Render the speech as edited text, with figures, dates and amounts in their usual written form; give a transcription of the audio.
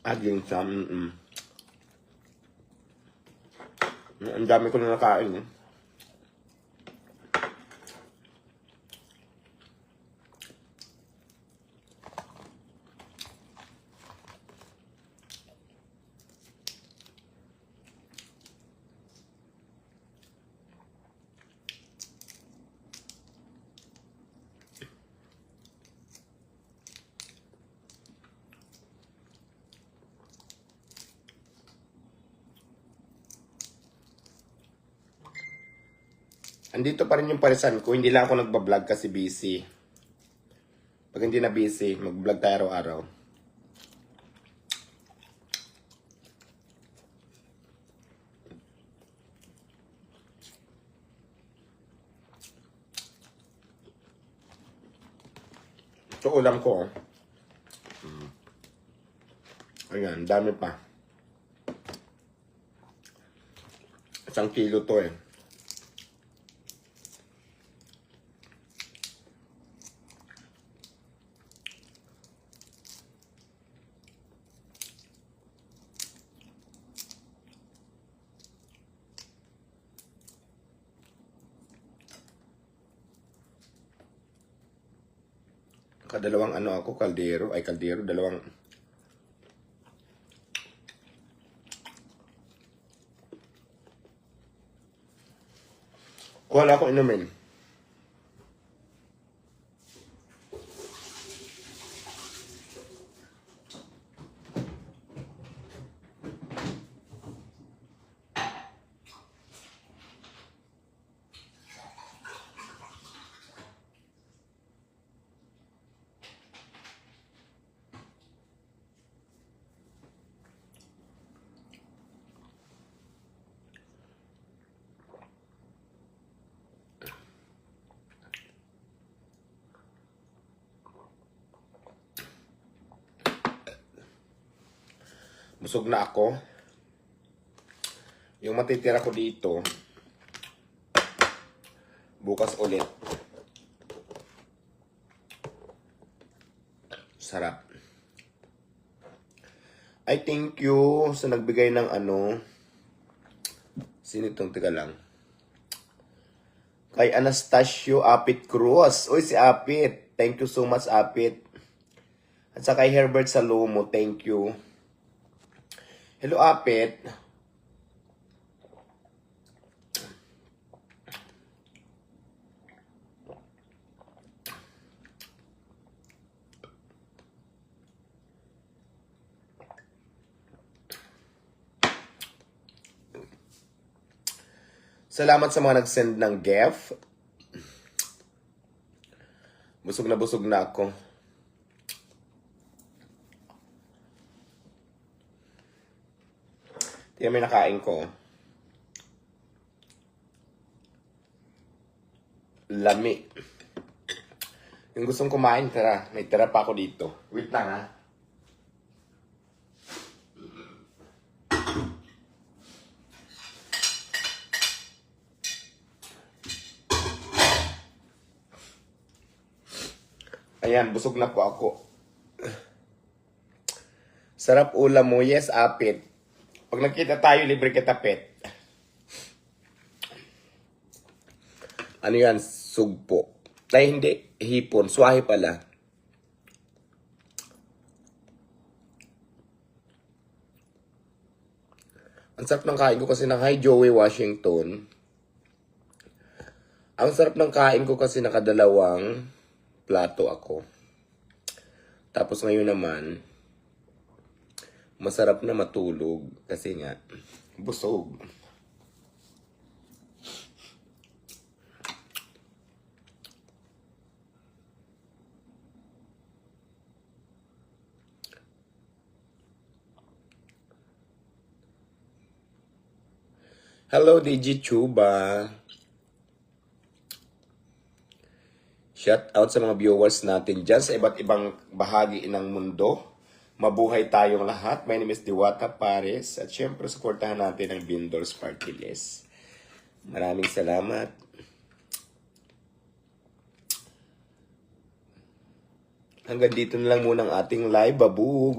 Aging sa, Ang dami ko na nakain, eh. Andito pa rin yung parisan ko. Hindi lang ako nagbablog kasi busy. Pag hindi na busy, mag-vlog tayo araw-araw. Ito ulam ko. Ayan, dami pa. 1 kilo to eh. Kadalawang ako, kaldero, dalawang. Wala akong inumin. Busog na ako. Yung matitira ko dito, bukas ulit. Sarap. I thank you sa nagbigay ng sino itong tiga lang? Kay Anastasio Apit Cruz. Uy, si Apit. Thank you so much, Apit. At sa kay Herbert Salomo, thank you. Hello, Apit. Salamat sa mga nag-send ng gift. Busog na ako. Tingnan mo yung nakain ko. Lami. Yung gustong kumain, tara. May tira pa ako dito. Wait lang, ha. Ayan, busog na po ako. Sarap ulam mo. Yes, Apit. Pag nagkita tayo, libre kita, pet. Ano yan? Sugpo. Ay, hindi. Hipon. Swahe pala. Ang sarap ng kain ko kasi ng Hi Joey Washington. Ang sarap ng kain ko kasi nakadalawang plato ako. Tapos ngayon naman, masarap na matulog kasi nga, busog. Hello, DJ Chuba. Shout out sa mga viewers natin dyan sa iba't ibang bahagi ng mundo. Mabuhay tayong lahat. My name is Diwata Pares. At syempre, supportahan natin ang Bindors Party List. Maraming salamat. Hanggang dito na lang muna ang ating live, babu.